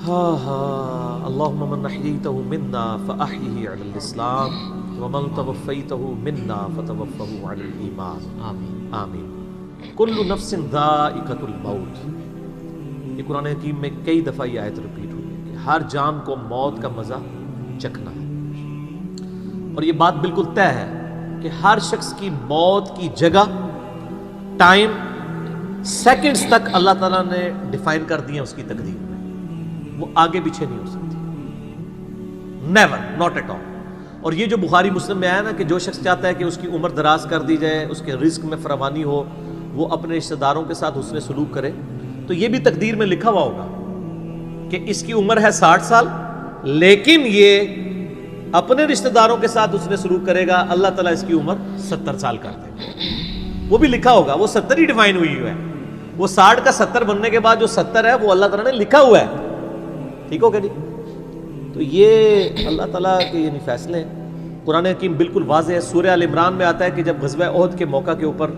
اللہم من احییتہ منا فاحیہ علی الاسلام ومن توفیتہ منا فتوفہ علی الایمان آمین آمین۔ کل نفس ذائقۃ الموت، یہ قرآن حکیم میں کئی دفعہ یہ آیت ریپیٹ ہوئی ہے کہ ہر جان کو موت کا مزہ چکھنا ہے، اور یہ بات بالکل طے ہے کہ ہر شخص کی موت کی جگہ، ٹائم، سیکنڈز تک اللہ تعالیٰ نے ڈیفائن کر دی ہے اس کی تقدیر میں، وہ آگے پیچھے نہیں ہو سکتی، نیور، ناٹ ایٹ آل۔ اور یہ جو بخاری مسلم میں آیا نا کہ جو شخص چاہتا ہے کہ اس کی عمر دراز کر دی جائے، اس کے رزق میں فراوانی ہو، وہ اپنے رشتہ داروں کے ساتھ حسن سلوک کرے، تو یہ بھی تقدیر میں لکھا ہوا ہوگا کہ اس کی عمر ہے 60 سال، لیکن یہ اپنے رشتہ داروں کے ساتھ حسن سلوک کرے گا، اللہ تعالیٰ اس کی عمر 70 سال کر دے گا، وہ بھی لکھا ہوگا، وہ 70 ہی ڈیفائن ہوئی ہے، وہ 60 کا 70 بننے کے بعد جو 70 ہے وہ اللہ تعالیٰ نے لکھا ہوا ہے، ٹھیک ہو گیا جی؟ تو یہ اللہ تعالیٰ کے یعنی فیصلے ہیں۔ قرآن حکیم بالکل واضح ہے، سورہ آل عمران میں آتا ہے کہ جب غزوہ احد کے موقع کے اوپر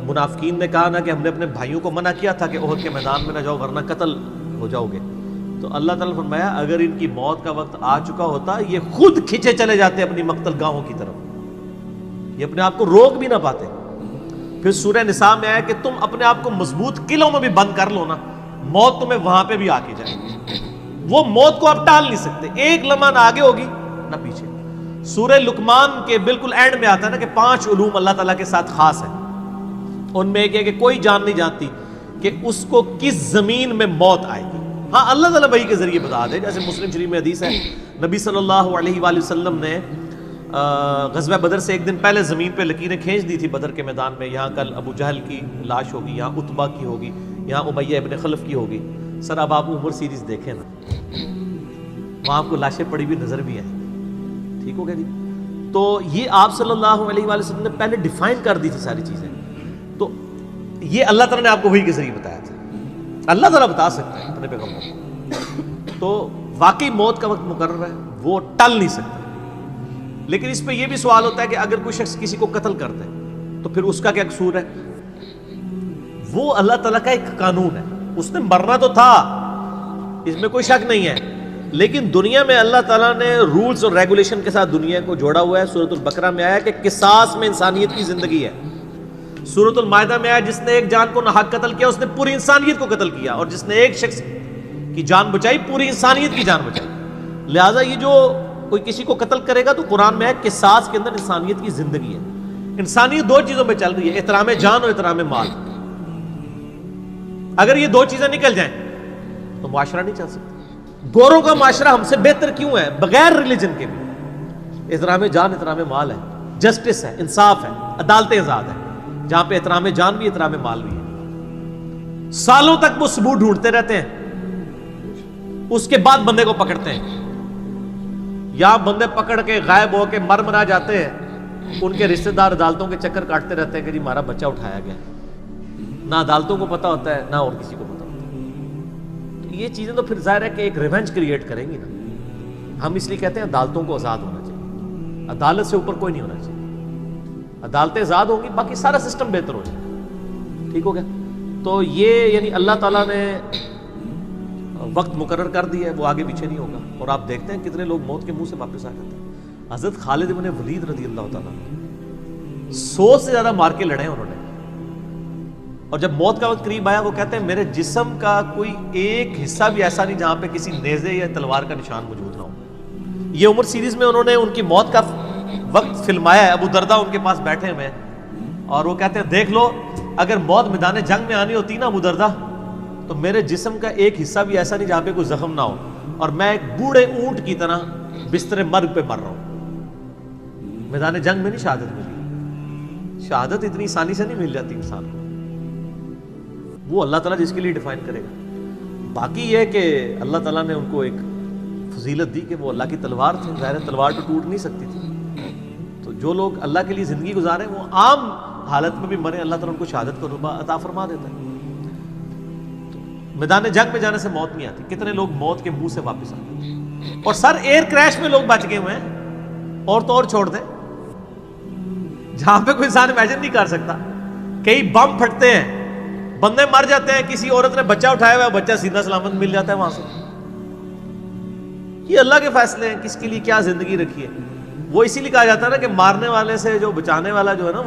منافقین نے کہا نا کہ ہم نے اپنے بھائیوں کو منع کیا تھا کہ احد کے میدان میں نہ جاؤ ورنہ قتل ہو جاؤ گے، تو اللہ تعالیٰ نے فرمایا اگر ان کی موت کا وقت آ چکا ہوتا یہ خود کھینچے چلے جاتے اپنی مقتل گاہوں کی طرف، یہ اپنے آپ کو روک بھی نہ پاتے۔ پھر سورہ نساء میں آیا کہ تم اپنے آپ کو مضبوط قلعوں میں بھی بند کر لو نا، موت تمہیں وہاں پہ بھی آ کے جائے گی، وہ موت کو آپ ٹال نہیں سکتے، ایک لمحہ نہ آگے ہوگی نہ پیچھے۔ سورہ لقمان کے بالکل اینڈ میں آتا ہے نا کہ 5 علوم اللہ تعالیٰ کے ساتھ خاص ہیں، ان میں ایک ہے کہ کوئی جان نہیں جانتی کہ اس کو کس زمین میں موت آئے گی، ہاں اللہ تعالیٰ وحی کے ذریعے بتا دے، جیسے مسلم شریف میں حدیث ہے نبی صلی اللہ علیہ وآلہ وسلم نے غزوہ بدر سے ایک دن پہلے زمین پہ لکیریں کھینچ دی تھی بدر کے میدان میں، یہاں کل ابو جہل کی لاش ہوگی، یہاں عتبہ کی ہوگی، یہاں امیہ ابن خلف کی ہوگی۔ سر اب آپ عمر سیریز دیکھیں نا، وہاں آپ کو لاشیں پڑی ہوئی نظر بھی ہیں، ٹھیک ہو گیا جی؟ تو یہ آپ صلی اللہ علیہ وآلہ وسلم نے پہلے ڈیفائن کر دی تھی ساری چیزیں، تو یہ اللہ تعالیٰ نے آپ کو وحی کے ذریعے بتایا تھا، اللہ تعالیٰ بتا سکتا ہے اپنے پیغمبر کو، تو واقعی موت کا وقت مقرر ہے، وہ ٹل نہیں سکتا۔ لیکن اس پہ یہ بھی سوال ہوتا ہے کہ اگر کوئی شخص کسی کو قتل کر دے تو پھر اس کا کیا قصور ہے؟ وہ اللہ تعالیٰ کا ایک قانون ہے، اس نے مرنا تو تھا، اس میں کوئی شک نہیں ہے، لیکن دنیا میں اللہ تعالیٰ نے رولز اور ریگولیشن کے ساتھ دنیا کو جوڑا ہوا ہے۔ سورۃ البقرہ میں آیا کہ قصاص میں انسانیت کی زندگی ہے، سورۃ المائدہ میں آیا جس نے ایک جان کو ناحق قتل کیا اس نے پوری انسانیت کو قتل کیا، اور جس نے ایک شخص کی جان بچائی پوری انسانیت کی جان بچائی۔ لہٰذا یہ جو کوئی کسی کو قتل کرے گا تو قرآن میں ہے قصاص کے اندر انسانیت کی زندگی ہے۔ انسانیت 2 چیزوں پہ چل رہی ہے، احترام جان اور احترام مال۔ اگر یہ 2 چیزیں نکل جائیں تو معاشرہ نہیں چل سکتا۔ گوروں کا معاشرہ ہم سے بہتر کیوں ہے؟ بغیر ریلیجن کے بھی احترام جان احترام مال ہے، جسٹس ہے، انصاف ہے، عدالت آزاد ہے، جہاں پہ احترام جان بھی احترام مال بھی ہے۔ سالوں تک وہ ثبوت ڈھونڈتے رہتے ہیں، اس کے بعد بندے کو پکڑتے ہیں، یا بندے پکڑ کے غائب ہو کے مر مرا جاتے ہیں، ان کے رشتہ دار عدالتوں کے چکر کاٹتے رہتے ہیں کہ جی ہمارا بچہ اٹھایا گیا، نہ عدالتوں کو پتہ ہوتا ہے نہ اور کسی کو پتہ ہوتا ہے۔ تو یہ چیزیں تو پھر ظاہر ہے کہ ایک ریونج کریٹ کریں گی نا۔ ہم اس لیے کہتے ہیں عدالتوں کو آزاد ہونا چاہیے، عدالت سے اوپر کوئی نہیں ہونا چاہیے، عدالتیں آزاد ہوں گی باقی سارا سسٹم بہتر ہو جائے گا، ٹھیک ہو گیا؟ تو یہ یعنی اللہ تعالیٰ نے وقت مقرر کر دیا ہے، وہ آگے پیچھے نہیں ہوگا۔ اور آپ دیکھتے ہیں کتنے لوگ موت کے منہ سے واپس آ جاتے ہیں۔ حضرت خالد بن ولید رضی اللہ تعالیٰ 100 سے زیادہ مار کے لڑے انہوں نے، اور جب موت کا وقت قریب آیا وہ کہتے ہیں میرے جسم کا کوئی ایک حصہ بھی ایسا نہیں جہاں پہ کسی نیزے یا تلوار کا نشان موجود نہ ہو۔ یہ عمر سیریز میں انہوں نے ان کی موت کا وقت فلمایا ہے، ابو دردہ ان کے پاس بیٹھے ہوئے ہیں اور وہ کہتے ہیں دیکھ لو اگر موت میدان جنگ میں آنی ہوتی نا ابو دردہ تو میرے جسم کا ایک حصہ بھی ایسا نہیں جہاں پہ کوئی زخم نہ ہو، اور میں ایک بوڑھے اونٹ کی طرح بستر مرگ پہ مر رہا ہوں۔ میدان جنگ میں نہیں شہادت ملی، شہادت اتنی آسانی سے نہیں مل جاتی انسان کو، وہ اللہ تعالیٰ جس کے لیے ڈیفائن کرے گا۔ باقی یہ ہے کہ اللہ تعالیٰ نے ان کو ایک فضیلت دی کہ وہ اللہ کی تلوار تھے، ظاہر ہے تلوار تو ٹوٹ نہیں سکتی تھی، تو جو لوگ اللہ کے لیے زندگی گزارے وہ عام حالت میں بھی مرے اللہ تعالیٰ ان کو شہادت کا رتبہ عطا فرما دیتا ہے۔ میدان جنگ میں جانے سے موت نہیں آتی، کتنے لوگ موت کے منہ سے واپس آتے ہیں، اور سر ایئر کریش میں لوگ بچ گئے ہوئے ہیں، اور تو اور چھوڑ دیں جہاں پہ کوئی انسان امیجن نہیں کر سکتا، کئی بم پھٹتے ہیں، بندے مر جاتے ہیں، کسی عورت نے بچہ اٹھایا ہوا ہے، بچہ سیدھا سلامت مل جاتا ہے وہاں سے، یہ اللہ کے فیصلے ہیں کس کے لیے کیا زندگی رکھی ہے. وہ اسی لیے کہا جاتا ہے نا کہ مارنے والے سے جو بچانے والا جو ہے نا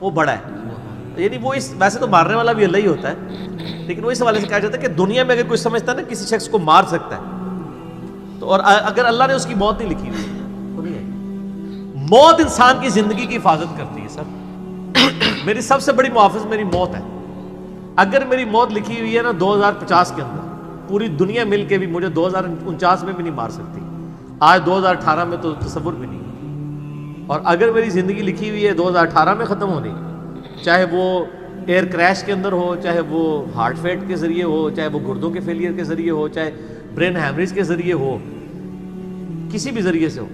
وہ بڑا ہے. یعنی وہ ویسے تو مارنے والا بھی اللہ ہی ہوتا ہے، لیکن وہ اس حوالے سے کہا جاتا ہے کہ دنیا میں اگر کوئی سمجھتا ہے نا کسی شخص کو مار سکتا ہے تو، اور اگر اللہ نے اس کی موت نہیں لکھی ہوئی تو نہیں ہے. موت انسان کی زندگی کی حفاظت کرتی ہے سر. میری سب سے بڑی محافظ میری موت ہے. اگر میری موت لکھی ہوئی ہے نا 2050 کے اندر، پوری دنیا مل کے بھی مجھے 2049 میں بھی نہیں مار سکتی. آج 2018 میں تو تصور بھی نہیں. اور اگر میری زندگی لکھی ہوئی ہے 2018 میں ختم ہونی، چاہے وہ ایئر کریش کے اندر ہو، چاہے وہ ہارٹ فیٹ کے ذریعے ہو، چاہے وہ گردوں کے فیلئر کے ذریعے ہو، چاہے برین ہیمریج کے ذریعے ہو، کسی بھی ذریعے سے ہو،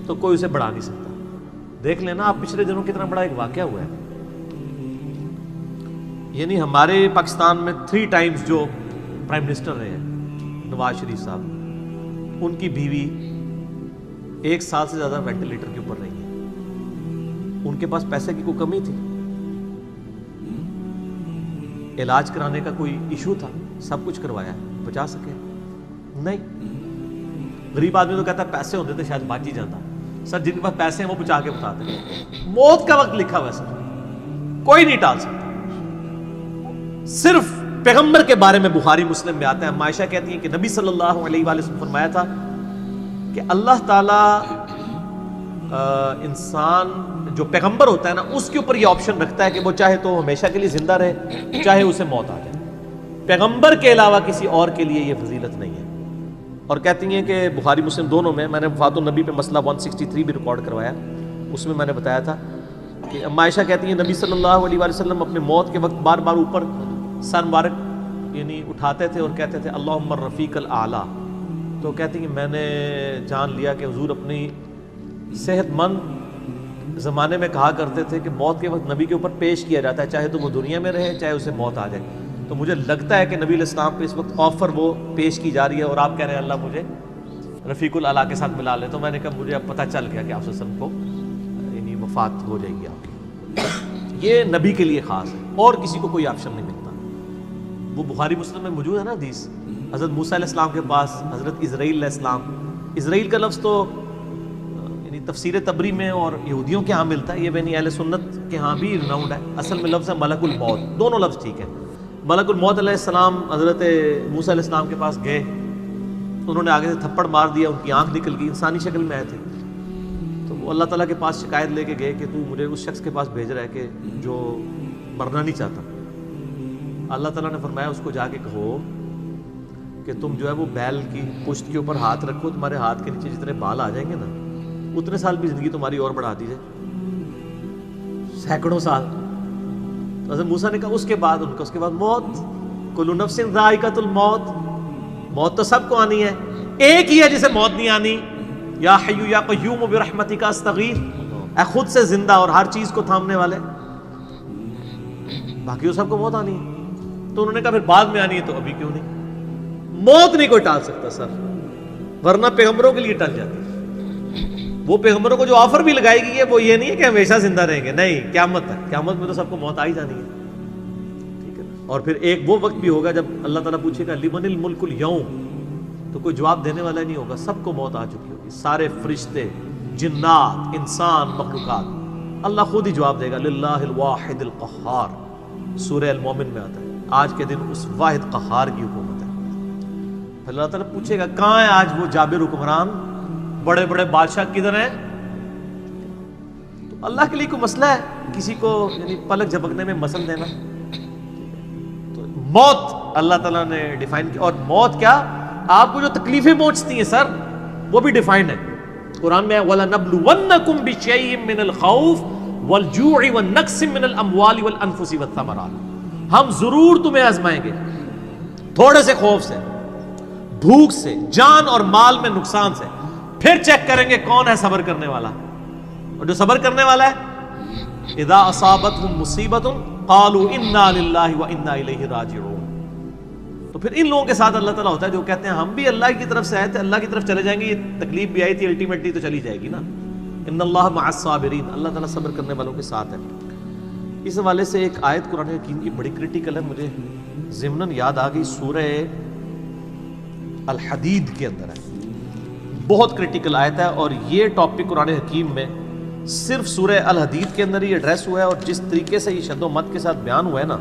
تو کوئی اسے بڑھا نہیں سکتا. دیکھ لینا آپ پچھلے دنوں کتنا بڑا ایک واقعہ ہوا ہے. یعنی ہمارے پاکستان میں 3 ٹائمز جو پرائم منسٹر رہے ہیں نواز شریف صاحب، ان کی بیوی 1 سال سے زیادہ وینٹیلیٹر کے اوپر رہی ہے. ان کے پاس پیسے کی کوئی کمی تھی؟ علاج کرانے کا کوئی ایشو تھا؟ سب کچھ کروایا، بچا سکے؟ نہیں. غریب آدمی تو کہتا ہے پیسے ہوتے تھے شاید بچ ہی جاتا. سر جن کے پاس پیسے ہیں وہ بچا کے بتاتے ہیں. موت کا وقت لکھا ہوا ہے سر، کوئی نہیں ٹال سکتا. صرف پیغمبر کے بارے میں بخاری مسلم میں آتا ہے، عائشہ کہتی ہیں کہ نبی صلی اللہ علیہ وآلہ وسلم فرمایا تھا کہ اللہ تعالیٰ انسان جو پیغمبر ہوتا ہے نا اس کے اوپر یہ آپشن رکھتا ہے کہ وہ چاہے تو ہمیشہ کے لیے زندہ رہے، چاہے اسے موت آ جائے. پیغمبر کے علاوہ کسی اور کے لیے یہ فضیلت نہیں ہے. اور کہتی ہیں کہ بخاری مسلم دونوں میں نے وفات النبی پہ مسئلہ 163 بھی ریکارڈ کروایا، اس میں نے بتایا تھا کہ عائشہ کہتی ہیں نبی صلی اللہ علیہ وآلہ وسلم اپنے موت کے وقت بار بار اوپر سر مبارک یعنی اٹھاتے تھے اور کہتے تھے اللہم الرفیق الاعلیٰ. تو کہتی ہیں میں نے جان لیا کہ حضور اپنی صحت مند زمانے میں کہا کرتے تھے کہ موت کے وقت نبی کے اوپر پیش کیا جاتا ہے، چاہے تو وہ دنیا میں رہے چاہے اسے موت آ جائے. تو مجھے لگتا ہے کہ نبی علیہ السلام پہ اس وقت آفر وہ پیش کی جا رہی ہے اور آپ کہہ رہے ہیں اللہ مجھے رفیق الاعلیٰ کے ساتھ ملا لے. تو میں نے کہا مجھے اب پتہ چل گیا کہ آپ صلی اللہ علیہ وسلم کو یعنی وفات ہو جائے گی آپ کی. یہ نبی کے لیے خاص ہے اور کسی کو کوئی آپشن نہیں ملتا. وہ بخاری مسلم میں موجود ہے نا حدیث، حضرت موسیٰ علیہ السلام کے پاس حضرت اسرائیل علیہ السلام. اسرائیل کا لفظ تو یعنی تفسیر طبری میں اور یہودیوں کے ہاں ملتا ہے، یہ بنی اہل سنت کے ہاں بھی رناؤنڈ ہے. اصل میں لفظ ہے ملک الموت. دونوں لفظ ٹھیک ہے. ملک الموت علیہ السلام حضرت موسیٰ علیہ السلام کے پاس گئے، انہوں نے آگے سے تھپڑ مار دیا، ان کی آنکھ نکل گئی، انسانی شکل میں آئے تھے. تو وہ اللہ تعالیٰ کے پاس شکایت لے کے گئے کہ تو مجھے اس شخص کے پاس بھیج رہا ہے کہ جو مرنا نہیں چاہتا. اللہ تعالیٰ نے فرمایا اس کو جا کے کہو کہ تم جو ہے وہ بیل کی پشت کے اوپر ہاتھ رکھو، تمہارے ہاتھ کے نیچے جتنے بال آ جائیں گے نا اتنے سال بھی زندگی تمہاری اور بڑھا دی جائے، سینکڑوں سال. تو حضرت موسیٰ نے کہا اس کے بعد ان کا اس کے بعد موت. کل نفس ذائقۃ الموت، موت تو سب کو آنی ہے، ایک ہی ہے جسے موت نہیں آنی. یا حی یا قیوم برحمتک استغیث، اے خود سے زندہ اور ہر چیز کو تھامنے والے، باقی وہ سب کو موت آنی ہے. تو انہوں نے کہا پھر بعد میں آنی ہے تو ابھی کیوں نہیں؟ موت نہیں کوئی ٹال سکتا سر، ورنہ پیغمبروں کے لیے ٹل جاتی. وہ پیغمبروں کو جو آفر بھی لگائی گئی ہے وہ یہ نہیں ہے کہ ہمیشہ زندہ رہیں گے، نہیں، قیامت ہے، قیامت میں تو سب کو موت آ ہی جانی ہے. ٹھیک ہے. اور پھر ایک وہ وقت بھی ہوگا جب اللہ تعالیٰ پوچھے گا لمن الملک اليوم، تو کوئی جواب دینے والا نہیں ہوگا، سب کو موت آ چکی ہوگی. سارے فرشتے، جنات، انسان، مخلوقات، اللہ خود ہی جواب دے گا للہ الواحد القہار. سورہ المومن میں آتا ہے آج کے دن اس واحد قہار کی حکومت ہے. پھر اللہ تعالیٰ پوچھے گا کہاں ہے آج وہ جابر حکمران، بڑے بڑے بادشاہ کدھر ہیں؟ تو اللہ کے لیے کوئی مسئلہ ہے کسی کو یعنی پلک جھپکنے میں مسل دینا؟ تو موت اللہ تعالیٰ نے ڈیفائن کی. اور موت کیا، آپ کو جو تکلیفیں پہنچتی ہیں سر وہ بھی ڈیفائنڈ ہے. قرآن میں وَلَنَبْلُوَنَّكُمْ بِشَيْءٍ مِّنَ الْخَوْفِ وَالْجُوعِ وَالنَّقْصِ مِّنَ الْأَمْوَالِ وَالْأَنفُسِ وَالثَّمَرَاتِ. ہم ضرور تمہیں آزمائیں گے تھوڑے سے خوف سے، بھوک سے، جان اور مال میں نقصان سے. پھر چیک کریں گے کون ہے صبر کرنے والا. اور جو صبر کرنے والا ہے اذا اصابتهم مصیبۃ قالوا انا للہ وانا الیہ راجعون. تو پھر ان لوگوں کے ساتھ اللہ تعالیٰ ہوتا ہے جو کہتے ہیں ہم بھی اللہ کی طرف سے آئے تھے، اللہ کی طرف چلے جائیں گے، یہ تکلیف بھی آئی تھی الٹیمیٹلی تو چلی جائے گی نا. ان اللہ مع الصابرین، اللہ تعالیٰ صبر کرنے والوں کے ساتھ ہے. اس حوالے سے ایک آیت قرآن حکیم کی بڑی کریٹیکل ہے، مجھے ضمناً یاد آ گئی، سورہ الحدید کے اندر ہے. بہت کرٹیکل آیت ہے، اور یہ ٹاپک قرآن حکیم میں صرف سورہ الحدید کے اندر ہی ایڈریس ہوا ہے، اور جس طریقے سے یہ شد و مت کے ساتھ بیان ہوا ہے نا،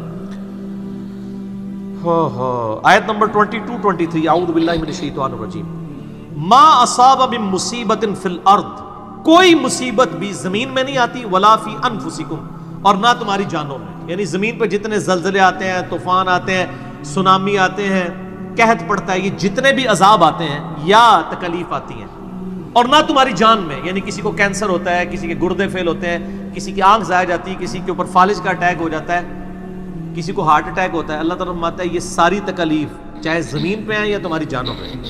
آیت نمبر 22-23، اعوذ باللہ من الشیطان الرجیم، ما اصاب من مصیبت فی الارض، کوئی مصیبت بھی زمین میں نہیں آتی، ولا فی انفسکم، اور نہ تمہاری جانوں میں، یعنی زمین پہ جتنے زلزلے آتے ہیں، طوفان آتے ہیں، سونامی آتے ہیں، قحط پڑتا ہے، یہ جتنے بھی عذاب آتے ہیں یا تکلیف آتی ہیں، اور نہ تمہاری جان میں، یعنی کسی کو کینسر ہوتا ہے، کسی کے گردے فیل ہوتے ہیں، کسی کی آنکھ ضائع جاتی ہے، کسی کے اوپر فالج کا اٹیک ہو جاتا ہے، کسی کو ہارٹ اٹیک ہوتا ہے، اللہ تعالیٰ فرماتا ہے یہ ساری تکلیف چاہے زمین پہ ہیں یا تمہاری جانوں پہ ہیں،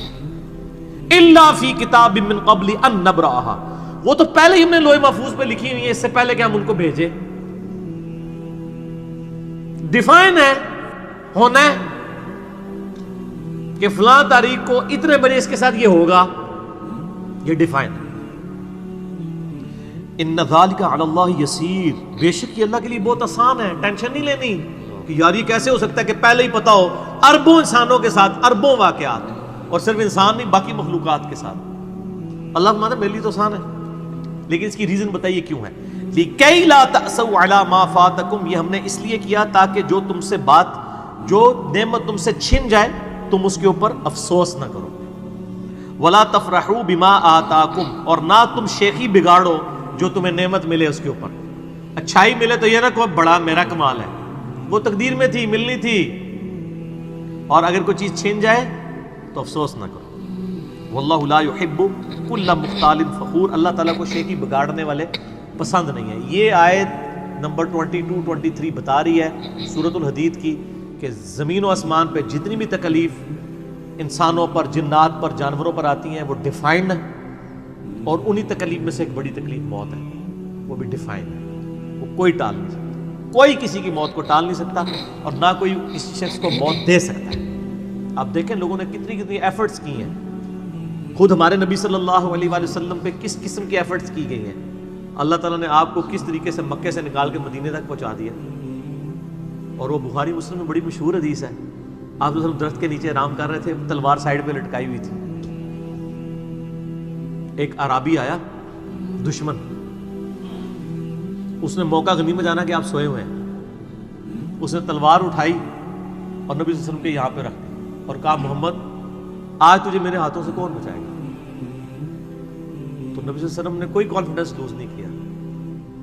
الا فی کتاب من قبل ان نبرأها، وہ تو پہلے ہی ہم نے لوح محفوظ پہ لکھی ہوئی ہے، اس سے پہلے کہ ہم ان کو بھیجے، ڈیفائن ہے، ہونا ہے کہ فلاں تاریخ کو اتنے بجے اس کے ساتھ یہ ہوگا، یہ ڈیفائن ہے۔ ان ذالک علی اللہ یسیر، بے شک یہ اللہ کے لیے بہت آسان ہے، ٹینشن نہیں لینی کہ یار یہ کیسے ہو سکتا ہے کہ پہلے ہی پتا ہو، اربوں انسانوں کے ساتھ اربوں واقعات، اور صرف انسان نہیں باقی مخلوقات کے ساتھ، اللہ فرماتا ہے میرے لیے تو آسان ہے، لیکن اس کی ریزن بتائیے کیوں ہے، لِكَيْ لَا تَأْسَوْا عَلَى مَا فَاتَكُمْ، یہ ہم نے اس لیے کیا تاکہ جو تم سے بات، جو نعمت تم سے چھن جائے تم اس کے اوپر افسوس نہ کرو، وَلَا تَفْرَحُوا بِمَا آتَاكُمْ، اور نہ تم شیخی بگاڑو جو تمہیں نعمت ملے اس کے اوپر، اچھائی ملے تو یہ نہ کہو بڑا میرا کمال ہے، وہ تقدیر میں تھی، ملنی تھی، اور اگر کوئی چیز چھن جائے تو افسوس نہ کرو، واللہ لا يحب كل مختال فخور، اللہ تعالیٰ کو شیخی بگاڑنے والے پسند نہیں ہے۔ یہ آیت نمبر 22-23 بتا رہی ہے سورۃ الحدید کی کہ زمین و آسمان پہ جتنی بھی تکلیف انسانوں پر، جنات پر، جانوروں پر آتی ہیں وہ ڈیفائنڈ ہے، اور انہی تکلیف میں سے ایک بڑی تکلیف موت ہے، وہ بھی ڈیفائنڈ ہے، وہ کوئی ٹال نہیں سکتا، کوئی کسی کی موت کو ٹال نہیں سکتا، اور نہ کوئی کسی شخص کو موت دے سکتا ہے۔ آپ دیکھیں لوگوں نے کتنی ایفرٹس کی ہیں، خود ہمارے نبی صلی اللہ علیہ وآلہ وسلم پہ کس قسم کی ایفرٹس کی گئی ہیں، اللہ تعالیٰ نے آپ کو کس طریقے سے مکے سے نکال کے مدینے تک پہنچا دیا، اور وہ بخاری مسلم میں بڑی مشہور حدیث ہے، آپ تو صرف درخت کے نیچے آرام کر رہے تھے، تلوار سائیڈ پہ لٹکائی ہوئی تھی، ایک عرابی آیا دشمن، اس نے موقع غنیمت جانا کہ آپ سوئے ہوئے ہیں، اس نے تلوار اٹھائی اور نبی صلی اللہ علیہ وسلم کے یہاں پہ رکھ دی اور کہا محمد آج تجھے میرے ہاتھوں سے کون بچائے گا؟ تو نبی صلی اللہ علیہ وسلم نے کوئی کانفیڈنس لوز نہیں کیا،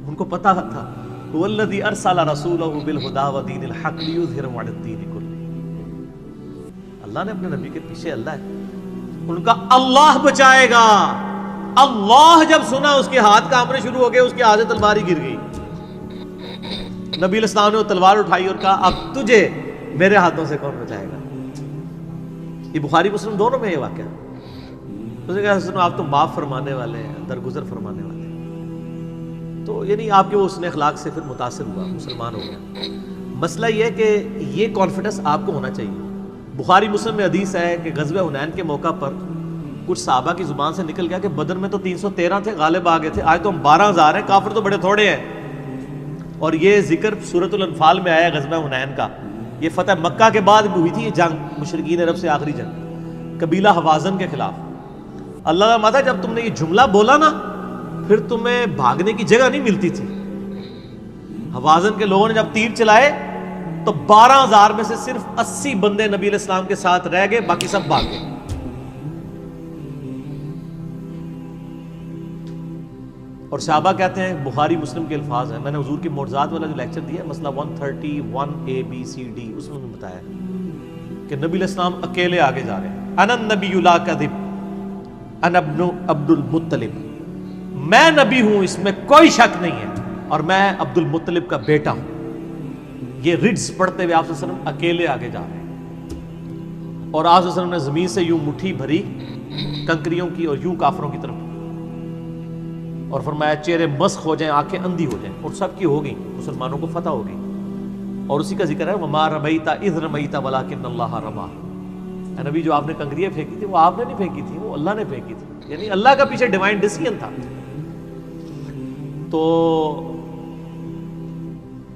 ان کو پتا تھا والذی ارسل رسولہ بالہدی ودین الحق لیظہرہ علی الدین کلہ، اللہ نے اپنے نبی کے پیچھے اللہ ہے، ان کا اللہ بچائے گا، اللہ جب سنا اس کے ہاتھ کانپنے شروع ہو گئے، اس کے ہاتھ سے تلوار ہی گر گئی، نبی علیہ السلام نے وہ تلوار اٹھائی اور کہا اب تجھے میرے ہاتھوں سے کون بچائے گا؟ یہ بخاری مسلم دونوں میں یہ واقعہ، اس نے کہا آپ تو معاف فرمانے والے ہیں، درگزر فرمانے والے ہیں، تو یعنی آپ کے وہ حسن اخلاق سے پھر متاثر ہوا، مسلمان ہو گیا۔ مسئلہ یہ ہے کہ یہ کانفیڈنس آپ کو ہونا چاہیے۔ بخاری مسلم میں حدیث ہے کہ غزوہ حنین کے موقع پر کچھ صحابہ کی زبان سے نکل گیا کہ بدر میں تو 313 تھے، غالب آ گئے تھے، آج تو ہم 12,000 ہیں، کافر تو بڑے تھوڑے ہیں، اور یہ ذکر سورۃ الانفال میں آیا غزوہ حنین کا، یہ فتح مکہ کے بعد بھی ہوئی تھی یہ جنگ، مشرکین عرب سے آخری جنگ قبیلہ حوازن کے خلاف۔ اللہ کا ماتا جب تم نے یہ جملہ بولا نا پھر تمہیں بھاگنے کی جگہ نہیں ملتی تھی، حوازن کے لوگوں نے جب تیر چلائے تو 12,000 میں سے صرف 80 بندے نبی علیہ السلام کے ساتھ رہ گئے، باقی سب بھاگ گئے۔ اور صحابہ کہتے ہیں، بخاری مسلم کے الفاظ ہیں، میں نے حضور کی معجزات والا جو لیکچر دیا ہے مسئلہ 131 ABCD اس میں بتایا کہ نبی علیہ السلام اکیلے آگے جا رہے ہیں، انا النبی لا کذب انا ابن عبد المطلب، میں نبی ہوں اس میں کوئی شک نہیں ہے، اور میں عبد المطلب کا بیٹا ہوں۔ یہ رڈز پڑھتے ہوئے آپ صلی اللہ علیہ وسلم اکیلے آگے جا رہے ہیں، اور آپ صلی اللہ علیہ وسلم نے زمین سے یوں مٹھی بھری کنکریوں کی اور یوں کافروں کی طرف، اور فرمایا چہرے مسخ ہو جائیں، آنکھیں اندھی ہو جائیں، اور سب کی ہو گئی، مسلمانوں کو فتح ہو گئی، اور اسی کا ذکر ہے وما رمیت اذ رمیت ولکن اللہ رمی، اے نبی جو آپ نے کنکریاں پھینکی تھی وہ آپ نے نہیں پھینکی تھی، وہ اللہ نے پھینکی تھی، یعنی اللہ کا پیچھے ڈیوائن ڈیسیژن تھا۔ تو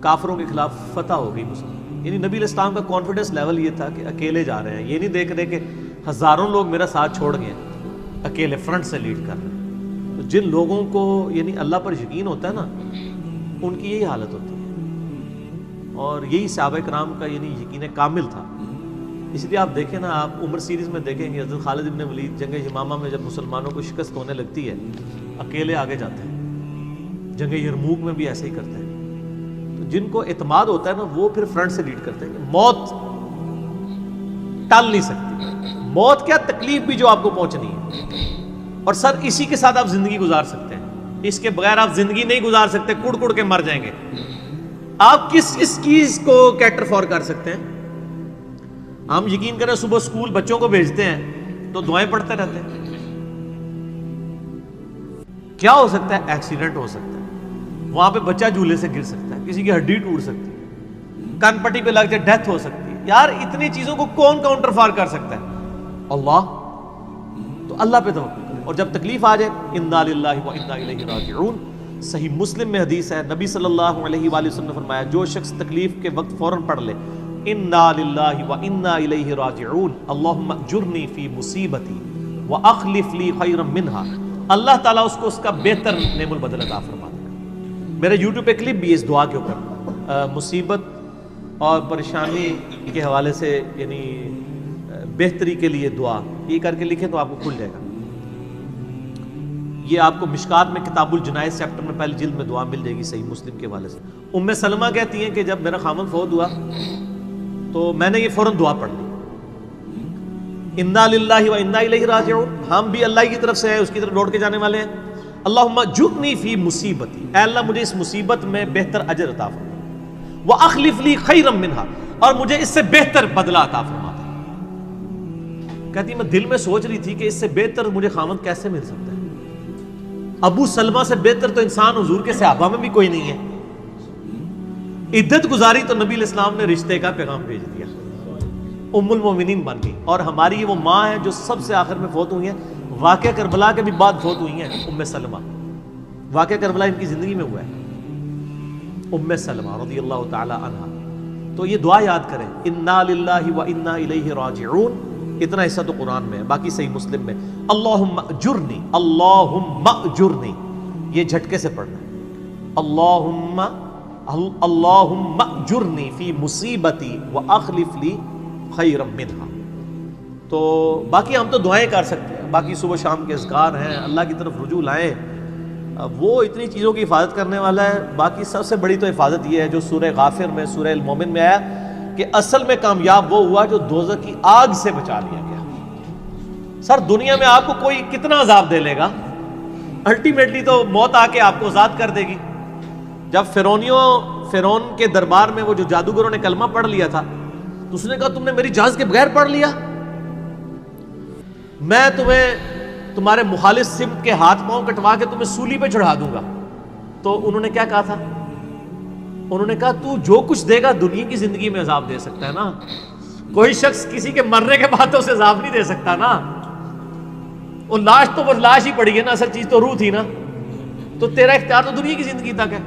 کافروں کے خلاف فتح ہو گئی مسلم، یعنی نبی علیہ السلام کا کانفیڈنس لیول یہ تھا کہ اکیلے جا رہے ہیں، یہ نہیں دیکھ رہے کہ ہزاروں لوگ میرا ساتھ چھوڑ گئے ہیں، اکیلے فرنٹ سے لیڈ کر رہے ہیں. تو جن لوگوں کو یعنی اللہ پر یقین ہوتا ہے نا، ان کی یہی حالت ہوتی ہے، اور یہی صحابہ کرام کا یعنی یقین کامل تھا. اس لیے آپ دیکھیں نا، آپ عمر سیریز میں دیکھیں گے حضرت خالد بن ولید جنگ یمامہ میں جب مسلمانوں کو شکست ہونے لگتی ہے اکیلے آگے جاتے ہیں. جنگ یرموک میں بھی ایسے ہی کرتے ہیں. تو جن کو اعتماد ہوتا ہے نا وہ پھر فرنٹ سے لیڈ کرتے ہیں کہ موت ٹال نہیں سکتی. موت کیا تکلیف بھی جو آپ کو پہنچنی ہے، اور سر اسی کے ساتھ آپ زندگی گزار سکتے ہیں. اس کے بغیر آپ زندگی نہیں گزار سکتے، کڑ کڑ کے مر جائیں گے. آپ کس چیز کو کیٹر فور کر سکتے ہیں؟ ہم یقین کریں صبح سکول بچوں کو بھیجتے ہیں تو دعائیں پڑھتے رہتے ہیں. کیا ہو سکتا ہے؟ ایکسیڈنٹ ہو سکتا ہے، وہاں پہ بچہ جھولے سے گر سکتا ہے، کسی کی ہڈی ٹوٹ سکتی ہے، کان پٹی پہ لگ جائے ڈیتھ ہو سکتی ہے. یار اتنی چیزوں کو کون کاؤنٹر فار کر سکتا ہے؟ اللہ. تو اللہ پہ توکل کریں، اور جب تکلیف آ جائے انا للہ و انا الیہ راجعون. صحیح مسلم میں حدیث ہے، نبی صلی اللہ علیہ وآلہ وسلم نے فرمایا جو شخص تکلیف کے وقت فوراً پڑھ لے انا للہ و انا الیہ راجعون اللہم اجرنی فی مصیبتی واخلف لی خیرا منہا، اللہ تعالیٰ اس کو اس کا بہتر نعم البدل عطا فرماتا ہے. میرے یوٹیوب پہ کلپ بھی ہے اس دعا کے اوپر، مصیبت اور پریشانی کے حوالے سے یعنی بہتری کے لیے دعا، یہ کر کے لکھیں تو آپ کو کھل جائے گا. یہ آپ کو مشکات میں کتاب الجنائز چیپٹر میں پہلی جلد میں دعا مل جائے گی صحیح مسلم کے حوالے سے. ام سلمہ کہتی ہیں کہ جب میرا خامن فوت ہوا تو میں نے یہ فوراً دعا پڑھ لی، انا للہ و انا الیہ راجعون، ہم بھی اللہ کی طرف سے ہیں، اس کی طرف لوٹ کے جانے والے ہیں. اللہم اجرنی فی مصیبتی، اے اللہ مجھے اس مصیبت میں بہتر اجر عطا فرما، واخلف لی خیرا منہا، اور مجھے اس سے بہتر بدلہ عطا فرما. کہتی میں دل میں سوچ رہی تھی کہ اس سے بہتر مجھے خامد کیسے مل سکتا ہے؟ ابو سلمہ سے بہتر تو انسان حضور کے صحابہ میں بھی کوئی نہیں ہے. عدت گزاری تو نبی علیہ السلام نے رشتے کا پیغام بھیج دیا، ام المومنین بن گئی. اور ہماری وہ ماں ہے جو سب سے آخر میں فوت ہوئی ہیں، واقعہ کربلا کے بھی بعد فوت ہوئی ہیں، ام سلمہ. واقعہ کربلا ان کی زندگی میں ہوا ہے، ام سلمہ رضی اللہ تعالی عنہا. تو یہ دعا یاد کریں، انا للہ و انا الیہ راجعون. اتنا حصہ تو قرآن میں ہے، باقی صحیح مسلم میں اللہم اجرنی، اللہم اجرنی، یہ جھٹکے سے پڑھنا ہے. اللہم اجرنی فی مصیبتی واخلف لی خیرا منہا. تو باقی ہم تو دعائیں کر سکتے ہیں، باقی صبح شام کے اذکار ہیں، اللہ کی طرف رجوع لائیں، وہ اتنی چیزوں کی حفاظت کرنے والا ہے. باقی سب سے بڑی تو حفاظت یہ ہے جو سورہ غافر میں سورہ المومن میں آیا کہ اصل میں کامیاب وہ ہوا جو دوزخ کی آگ سے بچا لیا گیا. سر دنیا میں آپ کو کوئی کتنا عذاب دے لے گا، الٹیمیٹلی تو موت آ کے آپ کو آزاد کر دے گی. جب فرعون کے دربار میں وہ جو جادوگروں نے کلمہ پڑھ لیا تھا تو اس نے کہا تم نے میری اجازت کے بغیر پڑھ لیا، میں تمہیں تمہارے مخالف سمت کے ہاتھ پاؤں کٹوا کے تمہیں سولی پہ چڑھا دوں گا. تو انہوں نے کیا کہا تھا؟ انہوں نے کہا تو جو کچھ دے گا دنیا کی زندگی میں عذاب دے سکتا ہے نا، کوئی شخص کسی کے مرنے کے بعد تو اسے عذاب نہیں دے سکتا نا. وہ لاش تو وہ لاش ہی پڑی ہے نا، اصل چیز تو روح تھی نا. تو تیرا اختیار تو دنیا کی زندگی تک ہے.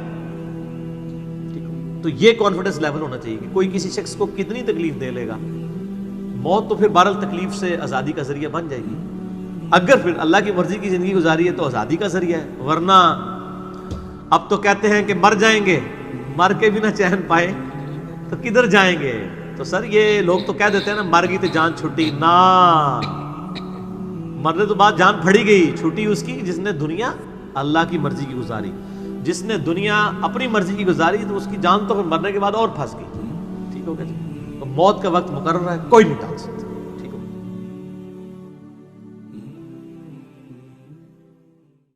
تو یہ کانفیڈنس لیول ہونا چاہیے کہ کوئی کسی شخص کو کتنی تکلیف دے لے گا، موت تو پھر بہرحال تکلیف سے آزادی کا ذریعہ بن جائے گی. اگر پھر اللہ کی مرضی کی زندگی گزاری ہے تو آزادی کا ذریعہ ہے، ورنہ اب تو کہتے ہیں کہ مر جائیں گے، مر کے بھی نہ چین پائے تو کدھر جائیں گے. تو سر یہ لوگ تو کہہ دیتے ہیں نا مر گئی تو جان چھٹی، نہ، مرنے تو بعد جان پھڑی گئی، چھٹی اس کی جس نے دنیا اللہ کی مرضی کی گزاری. جس نے دنیا اپنی مرضی کی گزاری تو اس کی جان تو پھر مرنے کے بعد اور پھنس گئی. ٹھیک ہو گیا جی. تو موت کا وقت مقرر ہے، کوئی نہیں ٹال سکتا.